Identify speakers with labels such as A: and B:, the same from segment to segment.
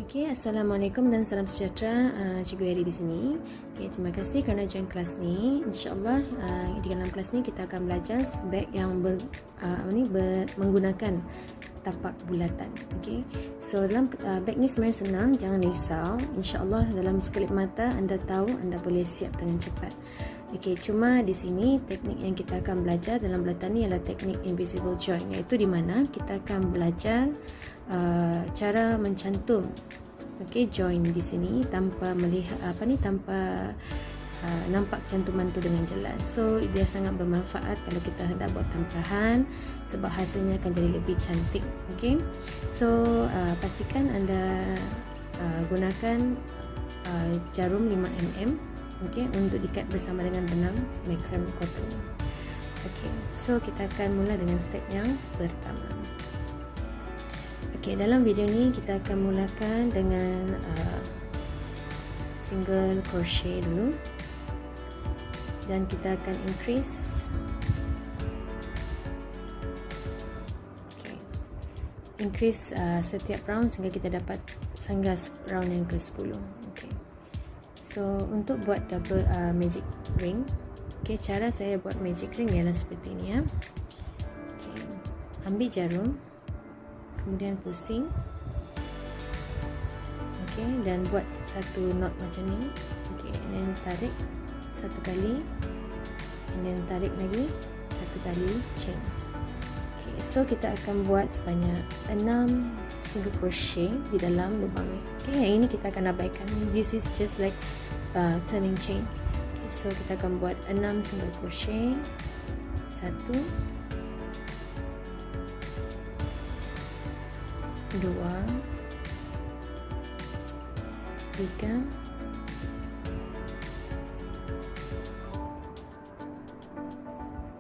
A: Okey, Assalamualaikum dan salam sejahtera. Cikgu Eri di sini. Okey, terima kasih kerana join kelas ni. InsyaAllah di dalam kelas ni kita akan belajar beg yang menggunakan tapak bulatan. Okey. So dalam beg ni sebenarnya senang, jangan risau. InsyaAllah dalam sekelip mata anda tahu, anda boleh siap dengan cepat. Okey, cuma di sini teknik yang kita akan belajar dalam bulatan ni adalah teknik invisible join, iaitu di mana kita akan belajar cara mencantum join di sini tanpa melihat tanpa nampak cantuman tu dengan jelas. So dia sangat bermanfaat kalau kita hendak buat tambahan sebab hasilnya akan jadi lebih cantik. Okey. So pastikan anda gunakan jarum 5mm untuk diikat bersama dengan benang macram cotton. Okey. So kita akan mula dengan step yang pertama. Okey, dalam video ni kita akan mulakan dengan single crochet dulu, dan kita akan increase setiap round sehingga kita dapat sehingga round yang ke-10. Okey. So untuk buat double magic ring, cara saya buat magic ring ialah seperti ini ya. Okey. Ambil jarum, kemudian pusing, dan buat satu knot macam ni. Dan tarik satu kali, dan tarik lagi satu kali, chain. So kita akan buat sebanyak 6 single crochet di dalam lubang ni. Yang ini kita akan abaikan. This is just like turning chain. So kita akan buat 6 single crochet. 1, 2, 3,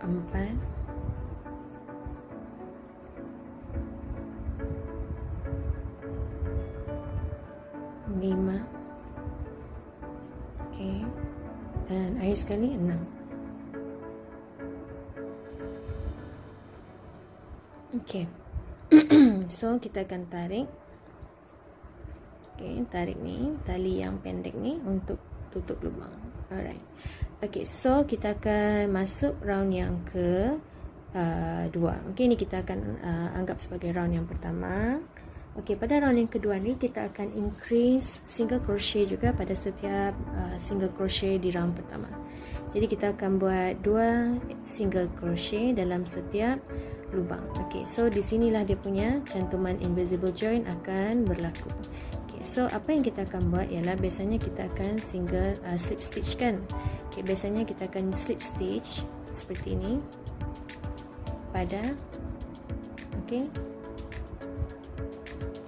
A: 4, 5, dan akhir sekali 6. So kita akan tarik. Tarik ni tali yang pendek ni untuk tutup lubang. Alright. So kita akan masuk round yang ke 2. Ni kita akan anggap sebagai round yang pertama. Pada round yang kedua ni kita akan increase single crochet juga pada setiap single crochet di round pertama. Jadi kita akan buat 2 single crochet dalam setiap lubang. So di sinilah dia punya cantuman invisible join akan berlaku. So apa yang kita akan buat ialah biasanya kita akan single slip stitch kan. Biasanya kita akan slip stitch seperti ini pada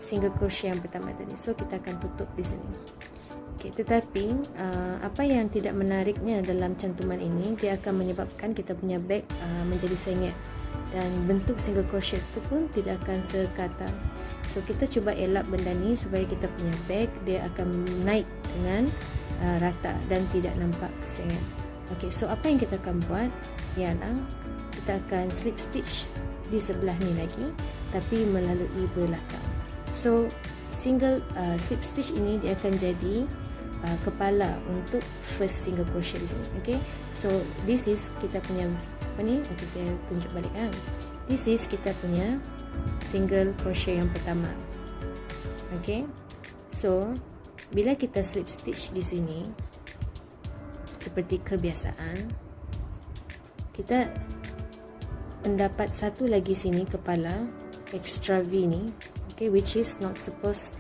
A: single crochet yang pertama tadi. So kita akan tutup di sini. Tetapi apa yang tidak menariknya dalam cantuman ini, dia akan menyebabkan kita punya bag menjadi sengit, dan bentuk single crochet itu pun tidak akan sekata. So kita cuba elak benda ni supaya kita punya bag dia akan naik dengan rata dan tidak nampak sengit. So apa yang kita akan buat ialah kita akan slip stitch di sebelah ni lagi, tapi melalui belakang. So single slip stitch ini dia akan jadi kepala untuk first single crochet di sini. So this is kita punya saya tunjuk balik kan. This is kita punya single crochet yang pertama. So bila kita slip stitch di sini seperti kebiasaan, kita mendapat satu lagi sini kepala extra V ni, which is not supposed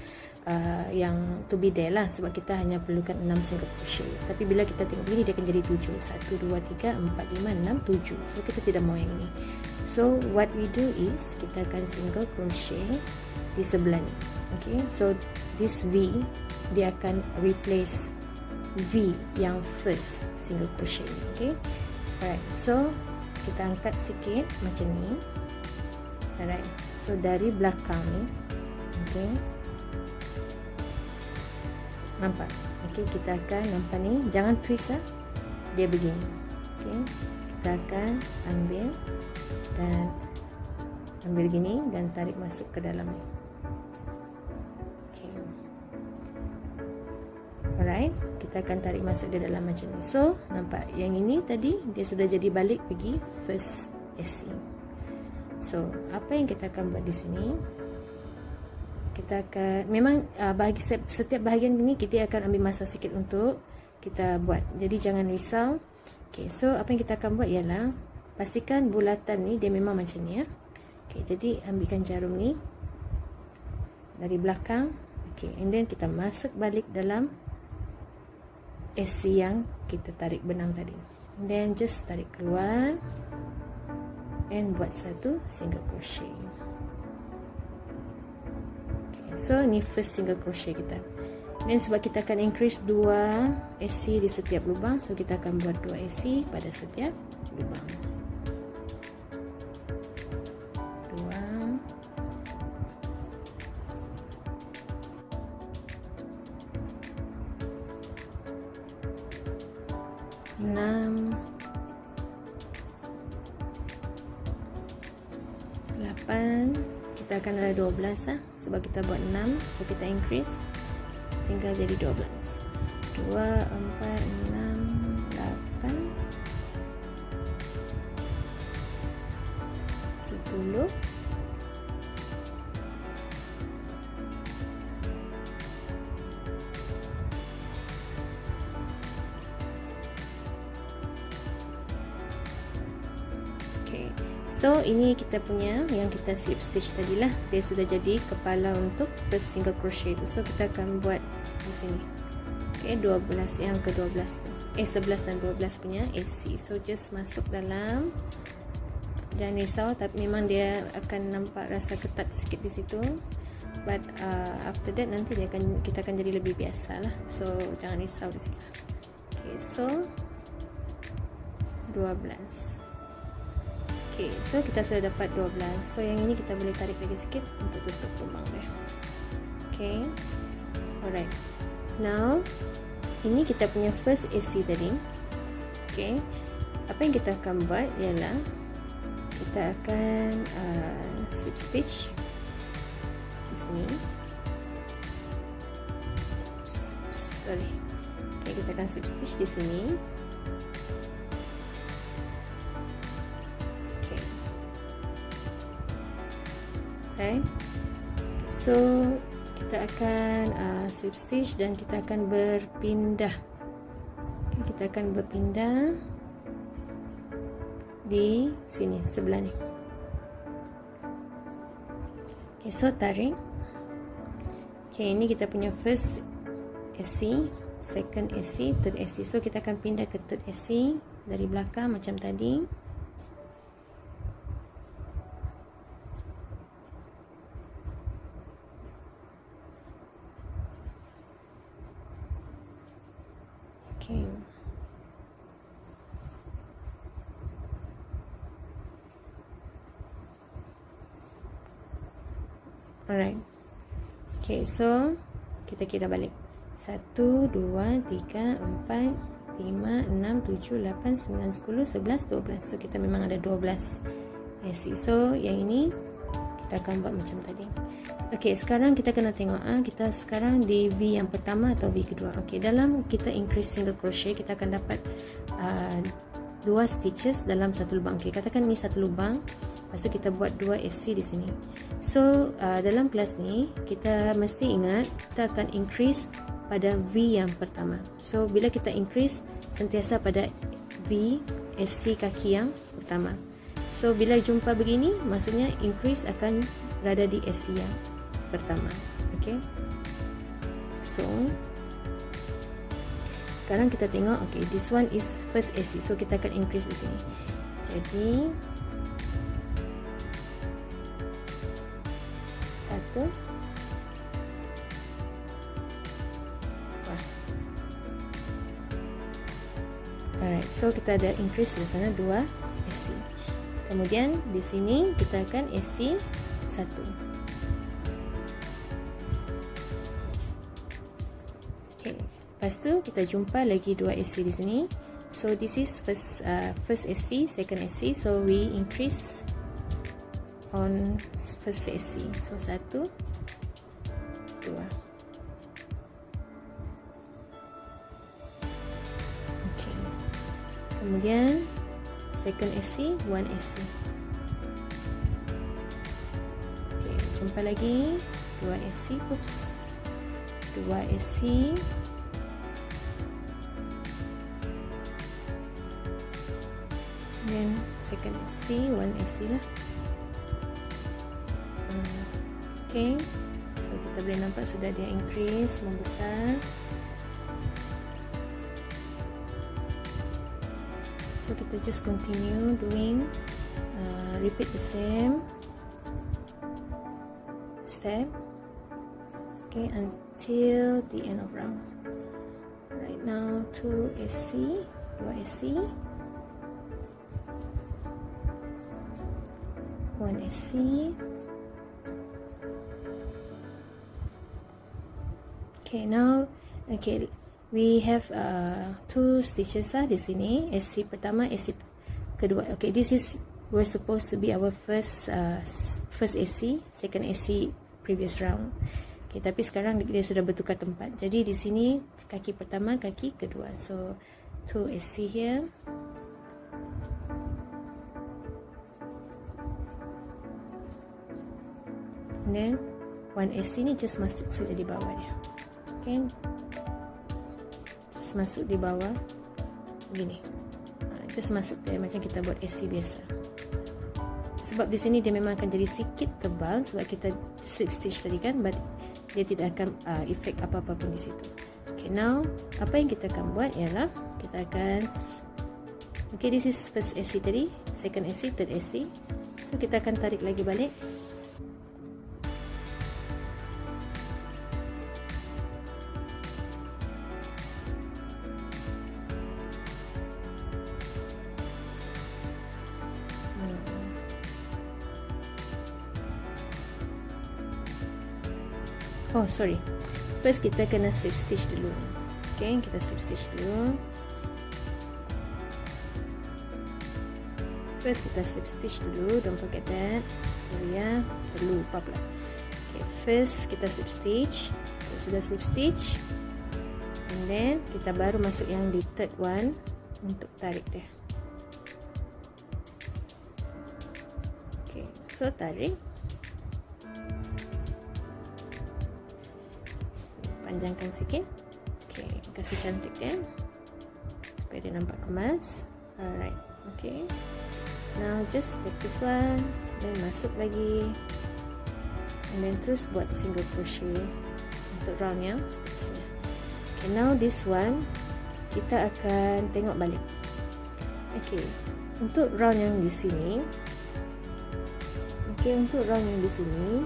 A: yang to be there lah, sebab kita hanya perlukan 6 single crochet. Tapi bila kita tengok begini, dia akan jadi 7. 1, 2, 3, 4, 5, 6, 7. So kita tidak mahu yang ini. So what we do is kita akan single crochet di sebelah ni. So this V dia akan replace V yang first single crochet. Alright. So kita angkat sikit macam ni. Alright. So dari belakang ni, nampak? Kita akan nampak ni, jangan twist dia begini. Kita akan ambil dan ambil gini dan tarik masuk ke dalam ni. Alright, kita akan tarik masuk dia dalam macam ni. So, nampak yang ini tadi dia sudah jadi balik pergi first AC. So, apa yang kita akan buat di sini? Kita akan memang setiap bahagian ini kita akan ambil masa sikit untuk kita buat. Jadi jangan risau. Okay, so apa yang kita akan buat ialah pastikan bulatan ni dia memang macam ni ya. Okay, jadi ambilkan jarum ni dari belakang. Okay, and then kita masuk balik dalam AC yang kita tarik benang tadi. And then just tarik keluar and buat satu single crochet. Okay, so ni first single crochet kita. Dan sebab kita akan increase 2 AC di setiap lubang, so kita akan buat 2 AC pada setiap lubang. 6, 8, kita akan ada 12 lah, sebab kita buat 6, so kita increase sehingga jadi 12. 2, 4, 6, 8, 10, 'Okay. So ini kita punya yang kita slip stitch tadilah, dia sudah jadi kepala untuk first single crochet tu. So kita akan buat di sini. Okay, 12 yang ke-12 tu. 11 dan 12 punya AC. So just masuk dalam. Jangan risau, tapi memang dia akan nampak rasa ketat sikit di situ. But after that nanti kita akan jadi lebih biasa lah. So jangan risau di situ. Okay, so 12. Okay, so kita sudah dapat 12. So yang ini kita boleh tarik lagi sikit untuk tutup lubang dia. Okay, alright. Now ini kita punya first AC tadi. Okay, apa yang kita akan buat ialah kita akan slip stitch di sini. Sorry. Okay, kita akan slip stitch di sini. Okay. So kita akan slip stitch dan kita akan berpindah. Okay, kita akan berpindah di sini sebelah ni. Okay, so tarik. Okay, ini kita punya first AC, second AC, third AC. So kita akan pindah ke third AC dari belakang macam tadi. Okay. Alright. Okay, so kita kira balik. 1, 2, 3, 4, 5, 6, 7, 8, 9, 10, 11, 12. So kita memang ada 12 AC. So yang ini kita akan buat macam tadi. Okay, sekarang kita kena tengok kita sekarang di V yang pertama atau V kedua. Okay, dalam kita increase single crochet kita akan dapat 2 stitches dalam satu lubang. Okay, katakan ni satu lubang, lepas tu kita buat 2 AC di sini. So dalam kelas ni kita mesti ingat kita akan increase pada V yang pertama. So bila kita increase sentiasa pada V AC kaki yang pertama. So bila jumpa begini maksudnya increase akan berada di AC yang pertama. Okay, so sekarang kita tengok. Okay, this one is first AC, so kita akan increase di sini. Jadi 1, alright, so kita ada increase di sana 2 AC. Kemudian di sini kita akan AC 1. Lepas tu kita jumpa lagi 2 AC di sini. So this is first AC, second AC. So we increase on first AC. So 1, 2. kemudian second SC, 1 SC. Okay, jumpa lagi 2 SC, oops, 2 SC, then second SC, 1 SC lah. Okay, so kita boleh nampak sudah dia increase, membesar. So kita just continue doing, repeat the same step, okay, until the end of round. Right now 2 SC, 2 SC, 1 SC, okay. Now, okay, we have 2 stitches lah di sini. SC pertama, SC kedua. Okay, this is we're supposed to be our first SC, second SC previous round. Okay, tapi sekarang dia sudah bertukar tempat. Jadi di sini kaki pertama, kaki kedua. So 2 SC here. And then 1 SC ni just masuk saja di bawah dia. Okay, just masuk di bawah begini, just masuk dia macam kita buat SC biasa. Sebab di sini dia memang akan jadi sikit tebal sebab kita slip stitch tadi kan, but dia tidak akan efek apa-apa pun di situ. Okay, now apa yang kita akan buat ialah kita akan, okay, this is first SC tadi, second SC, third SC. So kita akan tarik lagi balik. Oh sorry, first kita kena slip stitch dulu. Okay, kita slip stitch dulu. First kita slip stitch dulu, don't forget that. Sorry ya, terlupa pula. Okay, first kita slip stitch. Okay, sudah slip stitch, and then kita baru masuk yang di third one untuk tarik dia. Okay, so tarik. Panjangkan sikit. Okay, kasih cantik dia supaya dia nampak kemas. Alright, okay. Now just take this one, then masuk lagi, and then terus buat single crochet untuk round yang seterusnya. Okay, now this one kita akan tengok balik. Okay, untuk round yang di sini, okay, untuk round yang di sini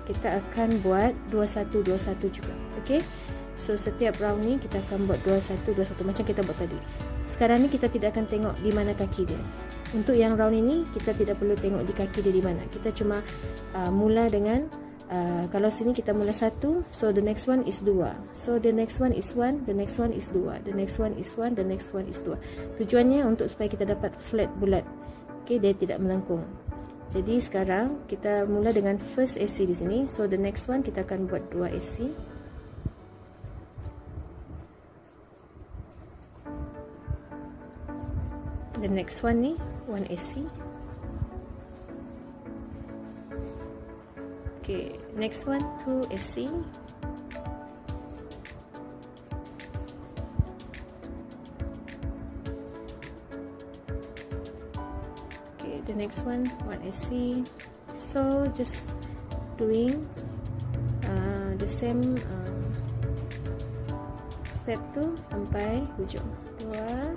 A: kita akan buat 21-21 juga. Okay, so setiap round ni kita akan buat 21-21 macam kita buat tadi. Sekarang ni kita tidak akan tengok di mana kaki dia. Untuk yang round ini kita tidak perlu tengok di kaki dia di mana. Kita cuma mula dengan kalau sini kita mula 1, so the next one is 2. So the next one is 1, the next one is 2, the next one is 1, the next one is 2. Tujuannya untuk supaya kita dapat flat bulat. Okay, dia tidak melengkung. Jadi sekarang kita mula dengan first SC di sini. So the next one kita akan buat 2 SC. The next one ni 1 SC. Okay, next one 2 SC. The next one 1 SC. So just doing the same step tu sampai hujung. 2 1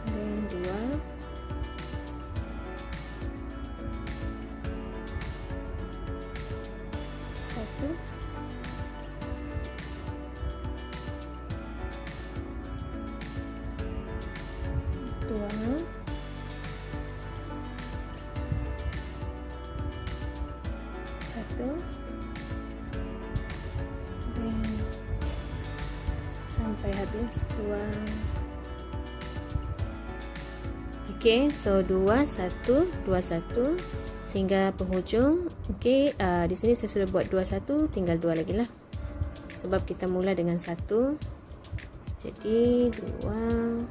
A: dan 2 1 2 1 dan sampai habis 2. Okay, so 2 1 2 1 sehingga penghujung. Okey, di sini saya sudah buat 21, tinggal 2 lagi lah. Sebab kita mula dengan 1. Jadi 2.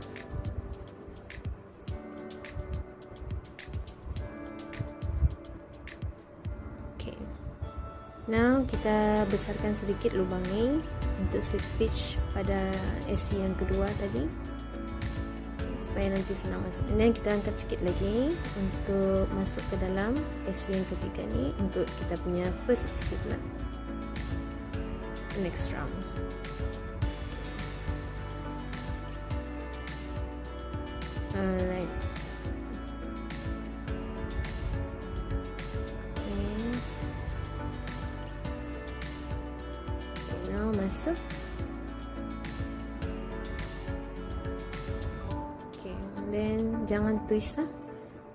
A: Okey. Now kita besarkan sedikit lubang ni untuk slip stitch pada SC yang kedua tadi, supaya nanti senang masuk. Dan kita angkat sikit lagi untuk masuk ke dalam SC yang ketiga ni untuk kita punya first SC pula, next round. Alright. Now masuk. Okay, then jangan twist lah.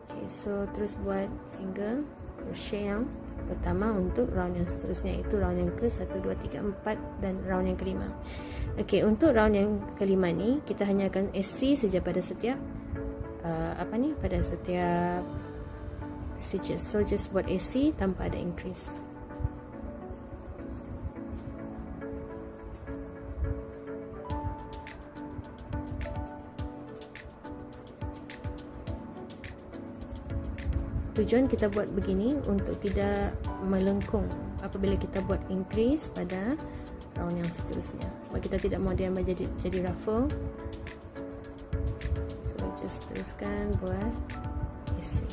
A: Okay, so terus buat single crochet yang pertama untuk round yang seterusnya, iaitu round yang ke 1, 2, 3, 4 dan round yang kelima. Okay, untuk round yang kelima ni kita hanya akan SC saja pada setiap pada setiap stitches. So just buat SC tanpa ada increase. Tujuan kita buat begini untuk tidak melengkung apabila kita buat increase pada round yang seterusnya, sebab kita tidak mahu dia jadi ruffle. So just teruskan buat SC.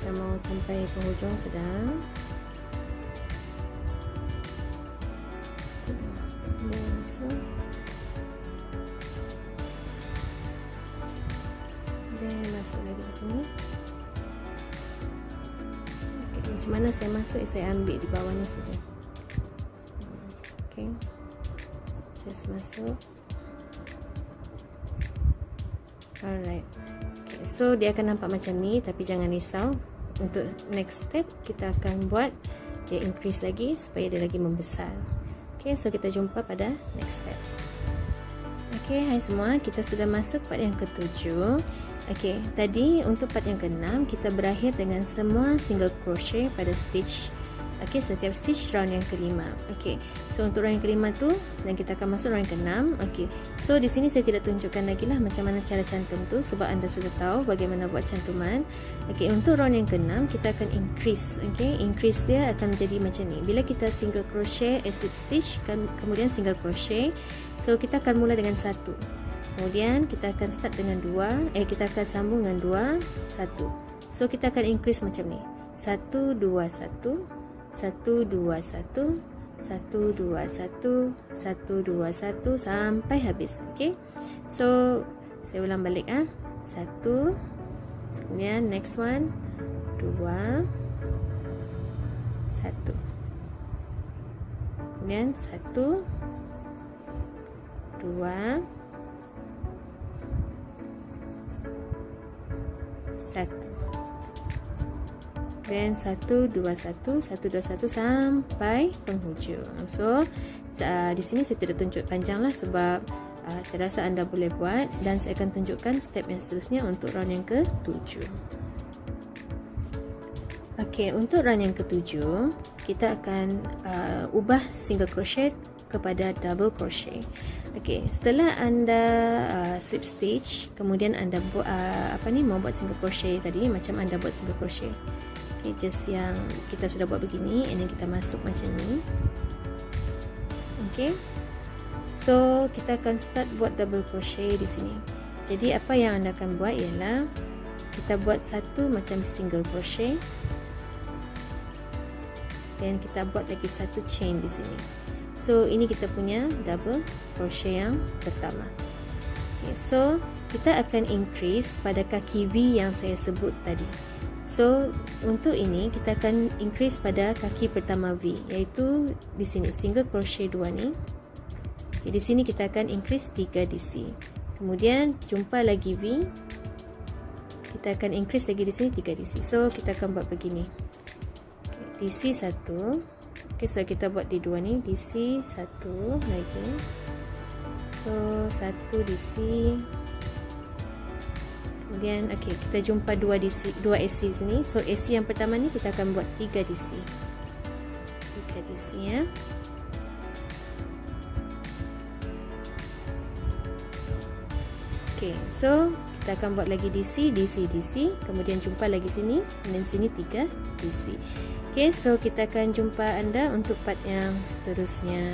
A: Kita mau sampai ke hujung sedang. Masuk. Dan masuk lagi ke sini. Okay, macam mana saya masuk? Saya ambil di bawahnya saja. Okay, just masuk. Alright. Okay, so dia akan nampak macam ni, tapi jangan risau. Untuk next step kita akan buat dia increase lagi supaya dia lagi membesar. Okay, so kita jumpa pada next step. Okay, hai semua, kita sudah masuk part yang ke-7. Okay, tadi untuk part yang ke-6 kita berakhir dengan semua single crochet pada stitch. Okay, setiap stitch round yang ke-5. Okay, so untuk round yang ke-5 tu, dan kita akan masuk round yang ke-6. Okay, so di sini saya tidak tunjukkan lagi lah macam mana cara cantum tu, sebab anda sudah tahu bagaimana buat cantuman. Okay, untuk round yang ke-6 kita akan increase. Okay, increase dia akan menjadi macam ni. Bila kita single crochet, slip stitch, kemudian single crochet, so kita akan mula dengan 1. Kemudian kita akan start dengan 2, kita akan sambung dengan 2, 1. So kita akan increase macam ni. 1, 2, 1. 1, 2, 1, 1, 2, 1, 1, 2, 1 sampai habis. Okay, so saya ulang balik 1, kemudian next one 2, 1, kemudian 1, 2, 1, dan 1, 2, 1, 1, 2, 1 sampai penghujung. So di sini saya tidak tunjuk panjang lah, sebab saya rasa anda boleh buat, dan saya akan tunjukkan step yang seterusnya untuk round yang ke-7. Okay, untuk round yang ke-7 kita akan ubah single crochet kepada double crochet. Okay, setelah anda slip stitch, kemudian anda buat mau buat single crochet tadi, macam anda buat single crochet. Okay, just yang kita sudah buat begini, and then kita masuk macam ni. Okay, so kita akan start buat double crochet di sini. Jadi apa yang anda akan buat ialah kita buat satu macam single crochet, dan kita buat lagi satu chain di sini. So ini kita punya double crochet yang pertama. Okay, so kita akan increase pada kaki V yang saya sebut tadi. So untuk ini kita akan increase pada kaki pertama V, iaitu di sini single crochet 2 ni. Okay, di sini kita akan increase 3 DC. Kemudian jumpa lagi V. Kita akan increase lagi di sini 3 DC. So kita akan buat begini. Okay, DC 1. Okay, so kita buat di dua ni. DC 1 lagi. So 1 DC. Kemudian okay, kita jumpa 2 DC, 2 AC sini. So AC yang pertama ni kita akan buat 3 DC. 3 DC ya. Okay, so kita akan buat lagi DC, DC, DC. Kemudian jumpa lagi sini. Dan sini 3 DC. Okay, so kita akan jumpa anda untuk part yang seterusnya.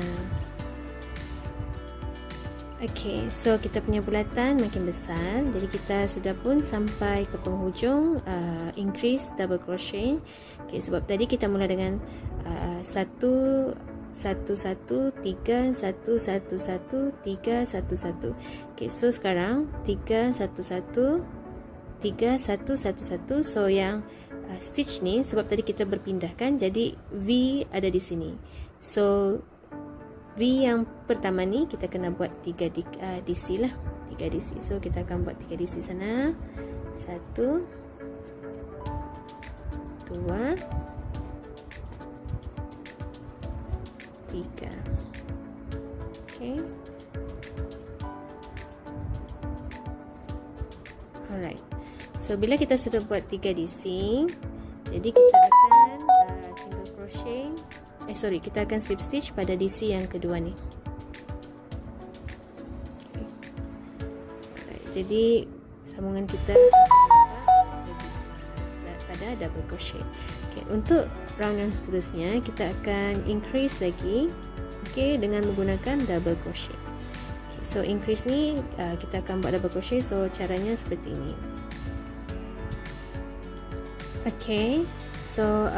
A: Okay, so kita punya bulatan makin besar. Jadi kita sudah pun sampai ke penghujung increase double crochet. Okay, sebab tadi kita mula dengan 1 1 1 3 1 1 1 3 1 1. Okay, so sekarang 3 1 1 3 1 1 1. So yang stitch ni sebab tadi kita berpindahkan, jadi V ada di sini. So V yang pertama ni kita kena buat 3 DC lah, 3 DC. So kita akan buat 3 DC sana. 1 2 3. Okay. Alright. So bila kita sudah buat 3 DC, jadi kita akan single crochet. Kita akan slip stitch pada DC yang kedua ni. Okay. Alright, jadi sambungan kita pada double crochet. Okay, untuk round yang seterusnya kita akan increase lagi, okay, dengan menggunakan double crochet. Okay, so increase ni kita akan buat double crochet. So caranya seperti ini. Okay, so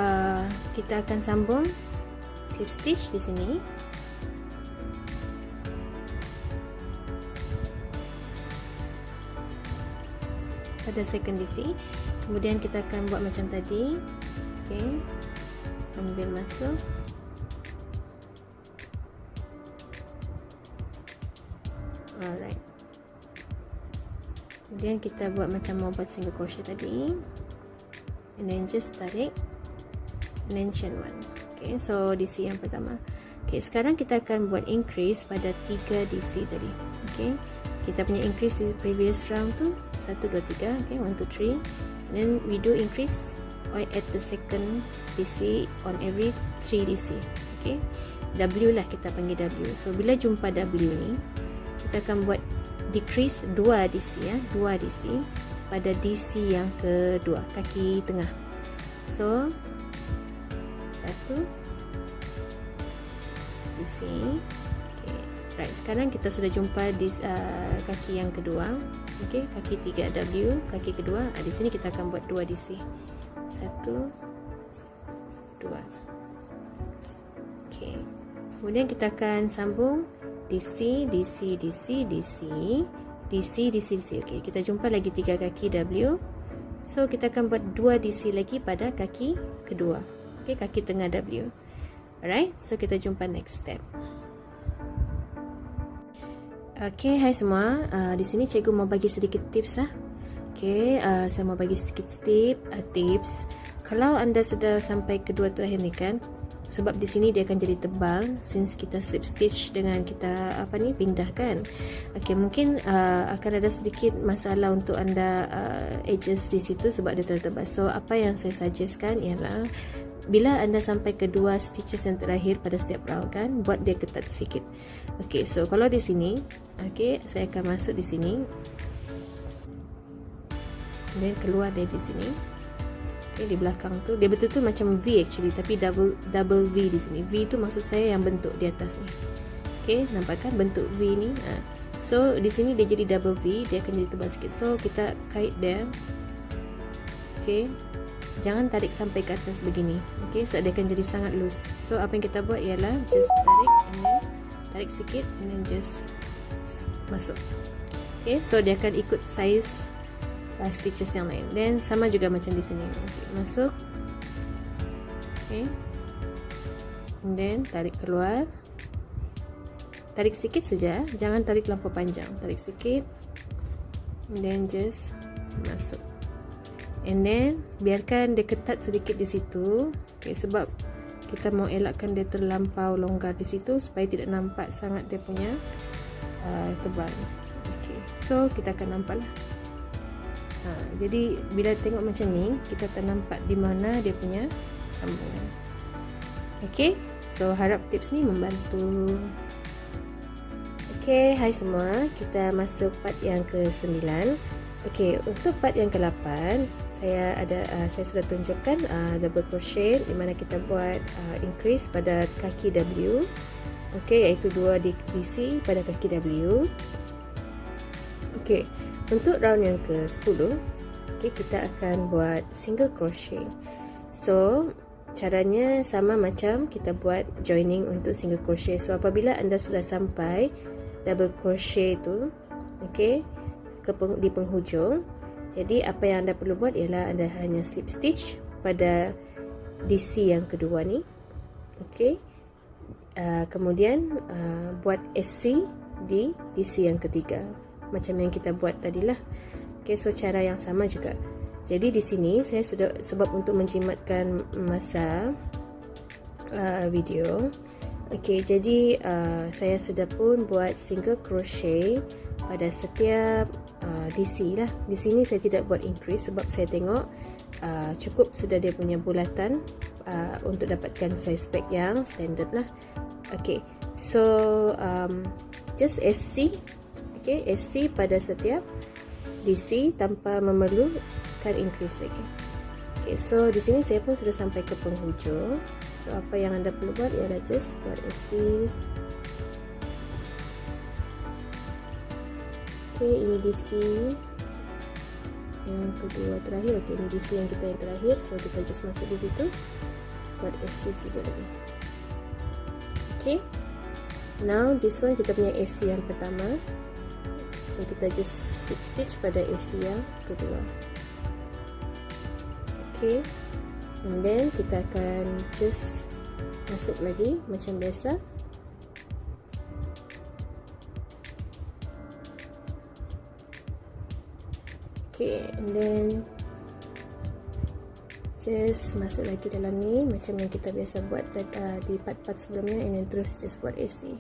A: kita akan sambung slip stitch di sini. Pada second DC. Kemudian kita akan buat macam tadi. Okay, ambil masuk. Alright. Kemudian kita buat macam mau buat single crochet tadi. And then just tarik. And then chain 1. Okay, so DC yang pertama. Okay, sekarang kita akan buat increase pada 3 DC tadi. Okay, kita punya increase di previous round tu 1, 2, 3. Okay, 1, 2, 3. And then we do increase at the second DC on every 3 DC. Okay, W lah kita panggil W. So bila jumpa W ni, kita akan buat decrease 2 DC ya, 2 DC pada DC yang kedua, kaki tengah. So 1 DC. Okay, right, sekarang kita sudah jumpa di kaki yang kedua. Okay, kaki 3 W, kaki kedua. Di sini kita akan buat 2 DC. 1 2. Okay, kemudian kita akan sambung DC DC DC DC DC DC DC. Okay, kita jumpa lagi 3 kaki W. So kita akan buat 2 DC lagi pada kaki kedua. Okay, kaki tengah W. Alright, so kita jumpa next step. Okay, hai semua. Di sini cikgu mau bagi sedikit tips lah. Okay, saya mau bagi sedikit tips. Kalau anda sudah sampai kedua terakhir ni kan, sebab di sini dia akan jadi tebal since kita slip stitch dengan kita pindahkan. Okay, mungkin akan ada sedikit masalah untuk anda adjust di situ sebab dia terlalu tebal. So apa yang saya suggestkan ialah bila anda sampai kedua stitches yang terakhir pada setiap round kan, buat dia ketat sikit. Okay, so kalau di sini, okay, saya akan masuk di sini dan keluar dari di sini. Okay, di belakang tu dia betul-betul macam V actually, tapi double V di sini. V tu maksud saya yang bentuk di atas ni. Okay, nampak kan bentuk V ni? So di sini dia jadi double V, dia akan jadi tebal sikit. So kita kait dia. Okay, jangan tarik sampai ke atas begini. Okay, so dia akan jadi sangat loose. So apa yang kita buat ialah just tarik and then tarik sikit and then just masuk. Okay, so dia akan ikut size stitches yang lain. Dan sama juga macam di sini. Okay, masuk. Okay, and then tarik keluar. tarik sikit saja, jangan tarik terlampau panjang. Tarik sikit, and then just masuk, and then biarkan dia ketat sedikit di situ. Okay, sebab kita mau elakkan dia terlampau longgar di situ supaya tidak nampak sangat dia punya tebal. Okay, so kita akan nampak lah. Jadi bila tengok macam ni, kita akan nampak di mana dia punya sambungan. Okay, so harap tips ni membantu. Okay, hai semua, kita masuk part yang ke-9. Okay, untuk part yang ke-8 saya sudah tunjukkan double crochet di mana kita buat increase pada kaki W. Okay, iaitu 2 DC pada kaki W. Okay, untuk round yang ke-10, okay, kita akan buat single crochet. So caranya sama macam kita buat joining untuk single crochet. So apabila anda sudah sampai double crochet tu, okay, di penghujung, jadi apa yang anda perlu buat ialah anda hanya slip stitch pada DC yang kedua ni. Okay, kemudian buat SC di DC yang ketiga macam yang kita buat tadilah. Okay, so cara yang sama juga. Jadi di sini saya sudah, sebab untuk menjimatkan masa video, okay, jadi saya sudah pun buat single crochet pada setiap DC lah. Di sini saya tidak buat increase sebab saya tengok cukup sudah dia punya bulatan untuk dapatkan size bag yang standard lah. Okay, so just SC. Okay, SC pada setiap DC tanpa memerlukan increase lagi. Okay, so di sini saya pun sudah sampai ke penghujung. So apa yang anda perlu buat ialah just buat SC. Okay, ini DC yang kedua terakhir. Okay, ini DC yang kita yang terakhir. So kita just masuk di situ, buat SC saja lagi. Okay, now this one kita punya SC yang pertama. So kita just slip stitch pada SC yang kedua. Okay, and then kita akan just masuk lagi macam biasa. Okay, and then just masuk lagi dalam ni macam yang kita biasa buat di part-part sebelumnya, and then terus just buat SC.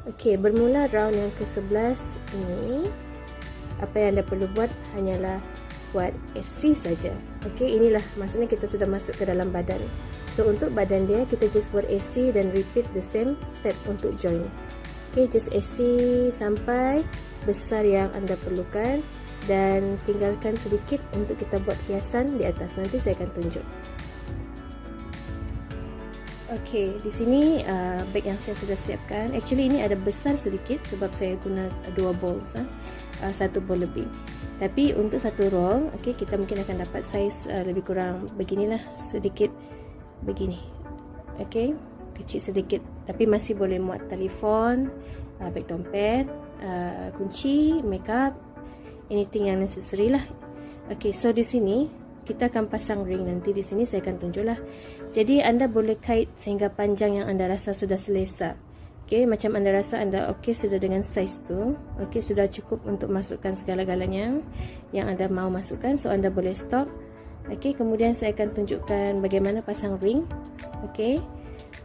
A: Okay, bermula round yang ke-11 ini, apa yang anda perlu buat hanyalah buat SC saja. Okay, inilah maksudnya kita sudah masuk ke dalam badan. So untuk badan dia kita just buat SC dan repeat the same step untuk join. Okay, just SC sampai besar yang anda perlukan dan tinggalkan sedikit untuk kita buat hiasan di atas. Nanti saya akan tunjuk. Okay, di sini bag yang saya sudah siapkan. Actually ini ada besar sedikit sebab saya guna 2 balls, satu ball lebih. Tapi untuk satu roll, okay, kita mungkin akan dapat size lebih kurang beginilah, sedikit begini. Okay, kecil sedikit, tapi masih boleh muat telefon, bag dompet, kunci, makeup, anything yang necessary lah. Okay, so di sini kita akan pasang ring nanti. Di sini saya akan tunjuklah. Jadi anda boleh kait sehingga panjang yang anda rasa sudah selesa. Okay, macam anda rasa anda okay sudah dengan size tu. Okay, sudah cukup untuk masukkan segala-galanya yang anda mau masukkan. So anda boleh stop. Okay, kemudian saya akan tunjukkan bagaimana pasang ring. Okay,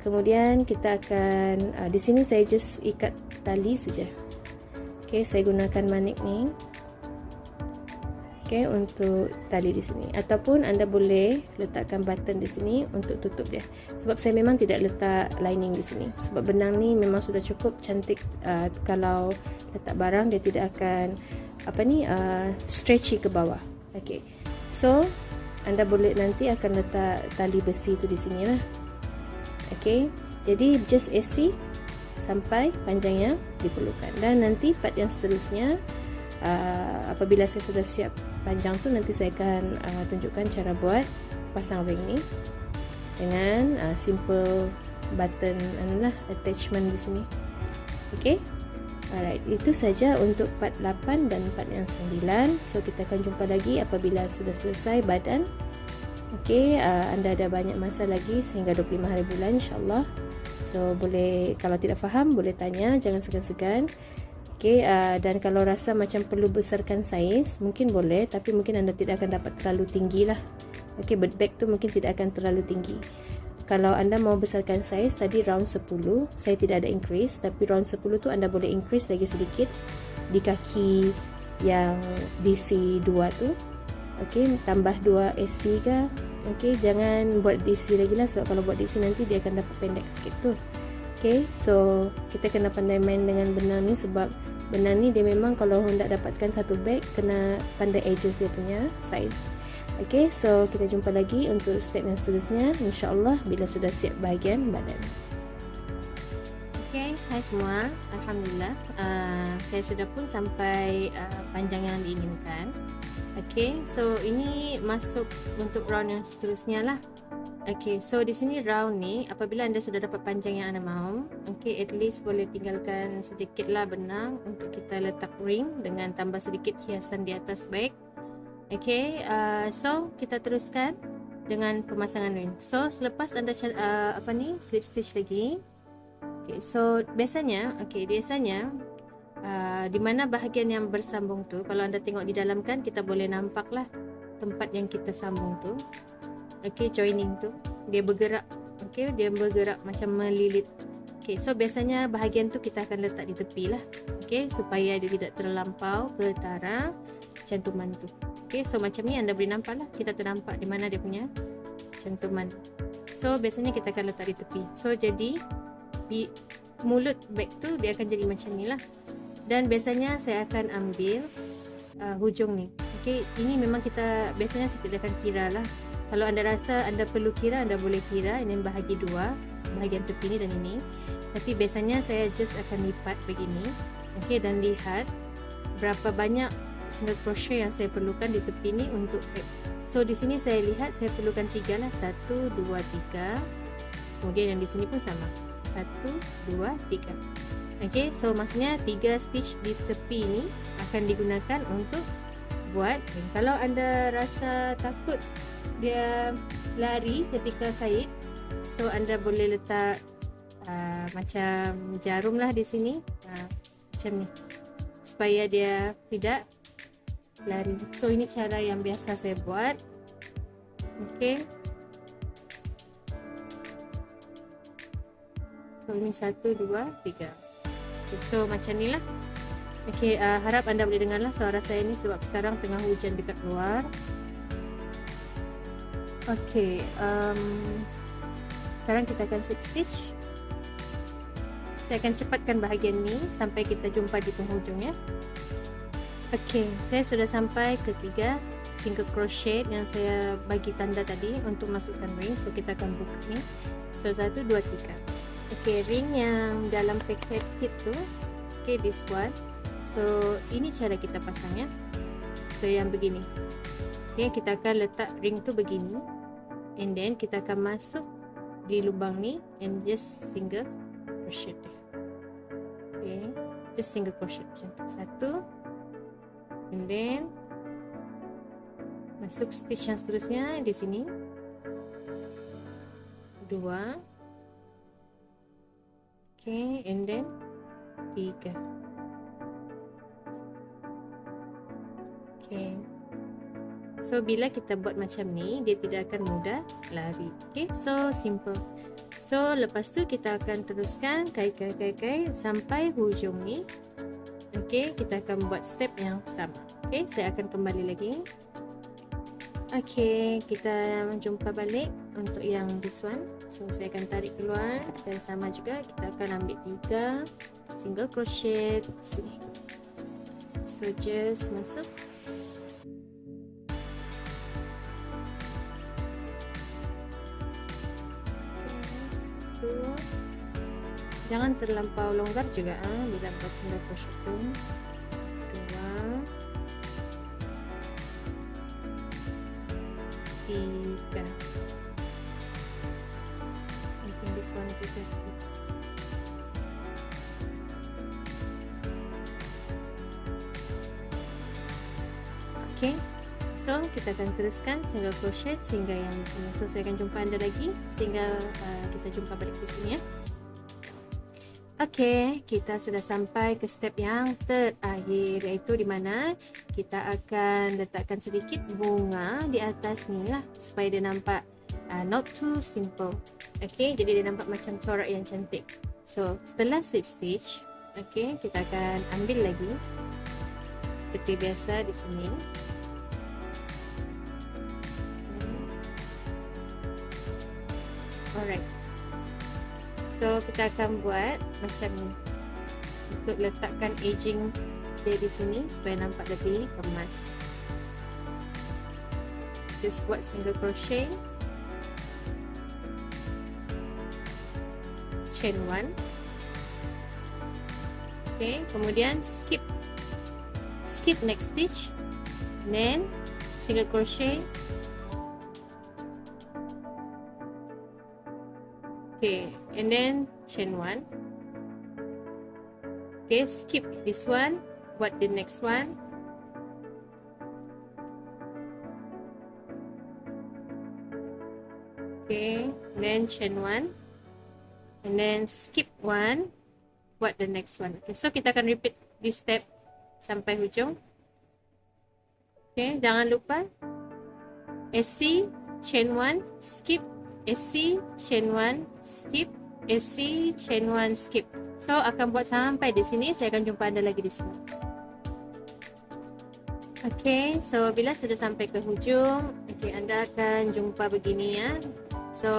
A: kemudian kita akan di sini saya just ikat tali saja. Okay, saya gunakan manik ni. Okay, untuk tali di sini, ataupun anda boleh letakkan button di sini untuk tutup dia. Sebab saya memang tidak letak lining di sini. Sebab benang ni memang sudah cukup cantik. Kalau letak barang dia tidak akan stretchy ke bawah. Okay, so anda boleh nanti akan letak tali besi tu di sini lah. Okay, jadi just SC sampai panjang yang diperlukan. Dan nanti part yang seterusnya, apabila saya sudah siap panjang tu, nanti saya akan tunjukkan cara buat pasang ring ni dengan simple button attachment di sini. Okay, alright, itu saja untuk part 8 dan part yang 9. So kita akan jumpa lagi apabila sudah selesai badan. Okay, anda ada banyak masa lagi sehingga 25 hari bulan, insyaAllah. So boleh, kalau tidak faham boleh tanya, jangan segan-segan. Dan kalau rasa macam perlu besarkan saiz, mungkin boleh, tapi mungkin anda tidak akan dapat terlalu tinggi lah. Bird bag tu mungkin tidak akan terlalu tinggi. Kalau anda mau besarkan saiz, tadi round 10, saya tidak ada increase, tapi round 10 tu anda boleh increase lagi sedikit di kaki yang DC 2 tu. Tambah 2 AC ke. Jangan buat DC lagi lah, sebab kalau buat DC nanti dia akan dapat pendek sikit tu. So kita kena pandai main dengan benang ni, sebab benang ni dia memang kalau hendak dapatkan satu bag kena pandai edges dia punya size. So kita jumpa lagi untuk step yang seterusnya, insyaAllah bila sudah siap bahagian badan. Hai semua, Alhamdulillah saya sudah pun sampai panjang yang diinginkan. So ini masuk untuk round yang seterusnya lah. So di sini round ni, apabila anda sudah dapat panjang yang anda mahu, at least boleh tinggalkan sedikit lah benang untuk kita letak ring dengan tambah sedikit hiasan di atas bag. So kita teruskan dengan pemasangan ring. So selepas anda slip stitch lagi. So biasanya di mana bahagian yang bersambung tu, kalau anda tengok di dalam kan, kita boleh nampak lah tempat yang kita sambung tu. Joining tu dia bergerak. Dia bergerak macam melilit. So biasanya bahagian tu kita akan letak di tepi lah. Supaya dia tidak terlampau ke taraf cantuman tu. So macam ni anda boleh nampak lah, kita ternampak di mana dia punya cantuman. So biasanya kita akan letak di tepi. So jadi di mulut bag tu dia akan jadi macam ni lah. Dan biasanya saya akan ambil hujung ni. Ini memang kita biasanya saya tidak akan kira lah. Kalau anda rasa anda perlu kira, anda boleh kira. Ini bahagi dua, bahagian tepi ni dan ini. Tapi biasanya saya just akan lipat begini. Dan lihat berapa banyak single crochet yang saya perlukan di tepi ni untuk bag. So di sini saya lihat saya perlukan 3 lah. 1, 2, 3. Kemudian yang di sini pun sama. 1, 2, 3. So maksudnya 3 stitch di tepi ni akan digunakan untuk buat ring. Kalau anda rasa takut dia lari ketika kait, so anda boleh letak macam jarum lah di sini, macam ni, supaya dia tidak lari. So ini cara yang biasa saya buat. So ini 1, 2, 3. So macam ni lah. Harap anda boleh dengar lah suara saya ni, sebab sekarang tengah hujan dekat luar. Sekarang kita akan slip stitch. Saya akan cepatkan bahagian ni sampai kita jumpa di penghujung ya. Saya sudah sampai ke 3 single crochet yang saya bagi tanda tadi untuk masukkan ring. So kita akan buka ni. So 1, 2, 3. Ring yang dalam paket kit tu, this one. So ini cara kita pasang ya. So yang begini. Kita akan letak ring tu begini, and then kita akan masuk di lubang ni and just single crochet. Just single crochet macam tu. 1, and then masuk stitch yang seterusnya di sini. 2, and then 3. So bila kita buat macam ni, dia tidak akan mudah lari. So simple. So lepas tu kita akan teruskan kait sampai hujung ni. Kita akan buat step yang sama. Saya akan kembali lagi. Kita jumpa balik untuk yang this one. So saya akan tarik keluar, dan sama juga kita akan ambil 3 single crochet sini. So just masuk. Jangan terlampau longgar juga bila buat single crochet tu. 2, 3. Mungkin this one juga please. So kita akan teruskan single crochet sehingga yang di sini. So saya akan jumpa anda lagi sehingga kita jumpa balik di sini ya. Okey, kita sudah sampai ke step yang terakhir, iaitu di mana kita akan letakkan sedikit bunga di atas ni lah supaya dia nampak not too simple. Okey, jadi dia nampak macam corak yang cantik. So, setelah slip stitch, okey, kita akan ambil lagi seperti biasa di sini. Alright. So, kita akan buat macam ni untuk letakkan edging dia di sini supaya nampak lebih kemas. Just buat single crochet, chain 1. Okay, kemudian skip next stitch, and then single crochet. Okay, and then chain 1. Okay, skip this one, buat the next one. Okay, then chain 1, and then skip one, buat the next one. Okay, so kita akan repeat this step sampai hujung. Okay, jangan lupa SC, chain 1, skip, SC, chain 1, skip, SC, chain 1, skip. So, akan buat sampai di sini. Saya akan jumpa anda lagi di sini. Okay, so bila sudah sampai ke hujung, okay, anda akan jumpa begini ya. So,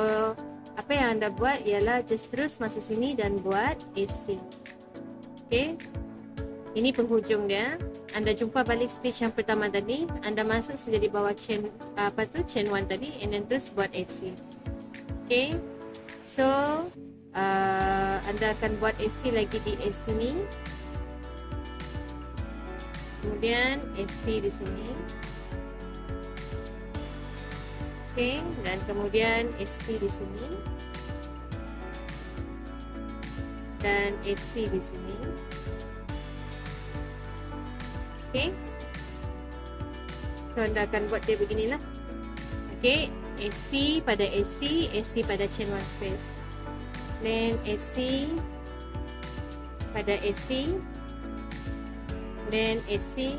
A: apa yang anda buat ialah just terus masuk sini dan buat SC. Okay, ini penghujung dia. Anda jumpa balik stitch yang pertama tadi. Anda masuk saja di bawah chain chain 1 tadi, and then terus buat SC. Okay, so anda akan buat SC lagi di sini, kemudian SC di sini, okay, dan kemudian SC di sini, dan SC di sini, okay. So anda akan buat dia beginilah, okay. SC pada SC, SC pada chain 1 space, then SC pada SC, then SC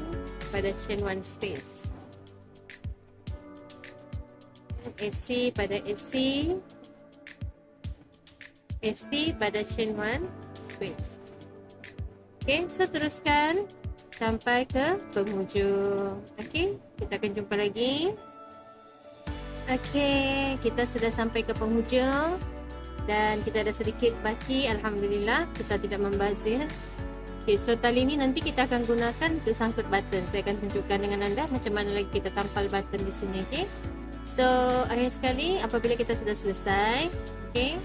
A: pada chain 1 space, SC pada SC, SC pada chain 1 space. Okay, so teruskan sampai ke penghujung. Okay, kita akan jumpa lagi. Okay, kita sudah sampai ke penghujung dan kita ada sedikit baki. Alhamdulillah, kita tidak membazir. Okay, so tali ni nanti kita akan gunakan untuk sangkut button. Saya akan tunjukkan dengan anda macam mana lagi kita tampal button di sini. Okay, so akhir sekali apabila kita sudah selesai, okay,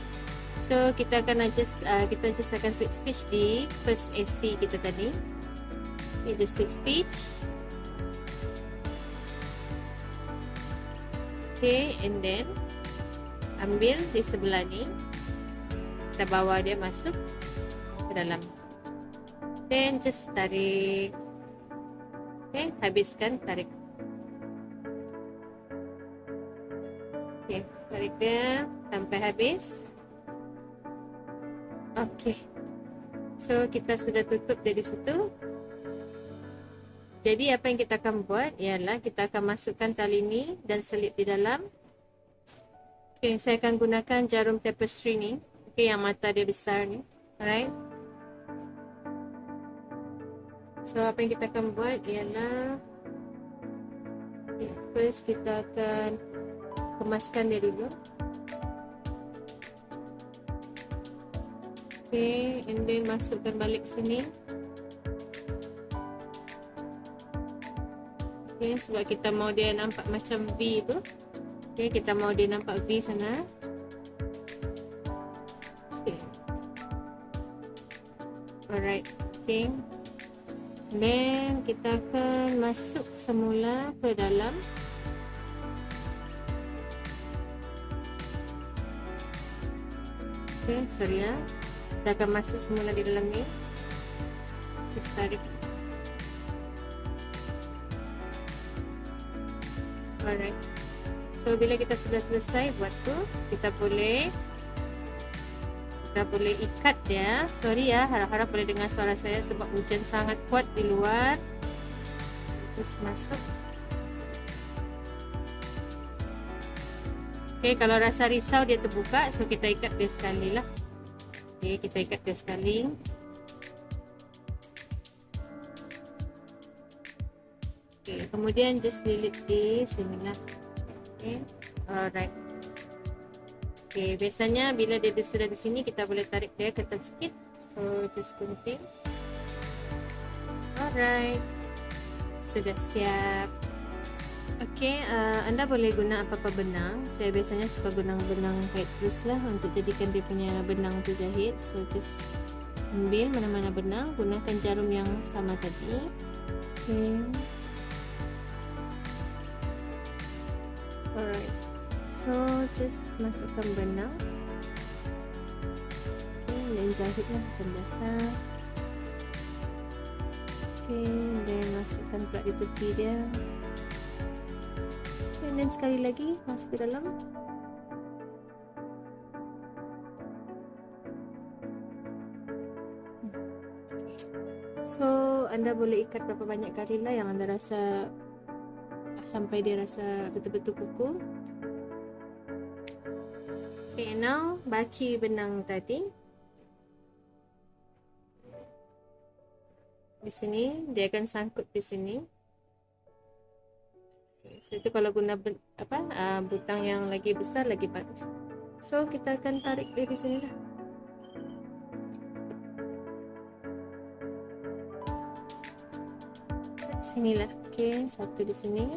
A: so kita akan adjust, kita akan slip stitch di first SC kita tadi. Okay, just slip stitch. Okay, and then ambil di sebelah ni, kita bawa dia masuk ke dalam, then just tarik. Okay, habiskan tarik. Okay, tarik dia sampai habis. Okay, so kita sudah tutup dari situ. Jadi apa yang kita akan buat ialah kita akan masukkan tali ni dan selip di dalam. Okay, saya akan gunakan jarum tapestry ni. Okay, yang mata dia besar ni. Alright. So apa yang kita akan buat ialah, okay, first kita akan kemaskan dia dulu. Okay, and then masukkan balik sini. Okay, sebab kita mau dia nampak macam V tu. Okay, kita mau dia nampak V sana. Okay. Alright. Okay. Then kita akan masuk semula ke dalam. Okay, sorry ya. Kita akan masuk semula di dalam ni. Just tarik. Alright. So bila kita sudah selesai buat tu, kita boleh
B: dah boleh ikat dia. Sorry ya, harap-harap boleh dengar suara saya sebab hujan sangat kuat di luar. Terus masuk. Okay, kalau rasa risau dia terbuka, so kita ikat dia sekali lah. Okay, kita ikat dia sekali. Okay, kemudian just lilit di sini lah. Okay, alright. Okay, biasanya bila dia sudah di sini, kita boleh tarik dia ketat sikit. So just gunting. Alright, sudah siap. Okay, anda boleh guna apa-apa benang. Saya biasanya suka guna benang kait plus lah untuk jadikan dia punya benang tu jahit. So just ambil mana-mana benang, gunakan jarum yang sama tadi. Okay. Alright, so just masukkan benang. Okay, dan jahit lah macam biasa. Okay, dan masukkan pula di tepi dia. Dan sekali lagi masuk ke dalam. So anda boleh ikat berapa banyak kali lah yang anda rasa sampai dia rasa betul-betul kukuh. Okay, now baki benang tadi di sini dia akan sangkut di sini. So, itu kalau guna butang yang lagi besar lagi bagus. So kita akan tarik dia di sini lah. Sinilah. Okay, satu di sini.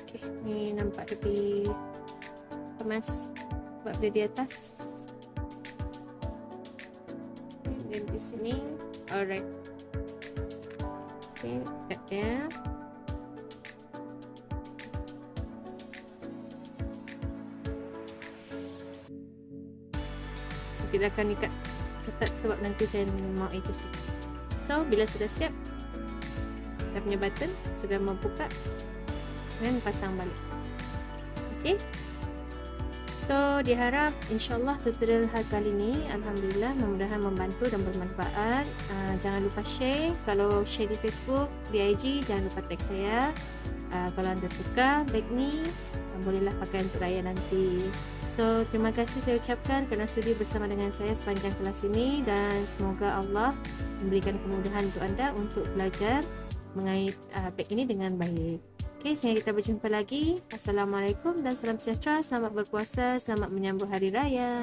B: Okay, ni nampak lebih kemas sebab dia di atas. Dan di sini. Alright. Okay, ikat dia. So, kita akan ikat ketat sebab nanti saya mau adjust. So, bila sudah siap, kita punya button sudah mau buka dan pasang balik. Okay. So, diharap insyaAllah tutorial kali ini Alhamdulillah mudah-mudahan membantu dan bermanfaat. Jangan lupa share. Kalau share di Facebook, di IG, jangan lupa tag saya. Kalau anda suka bag ni, bolehlah pakai untuk raya nanti. So, terima kasih saya ucapkan kerana sudi bersama dengan saya sepanjang kelas ini, dan semoga Allah memberikan kemudahan untuk anda untuk belajar mengait bag ini dengan baik. Okay, sehingga kita berjumpa lagi. Assalamualaikum dan salam sejahtera. Selamat berpuasa, selamat menyambut hari raya.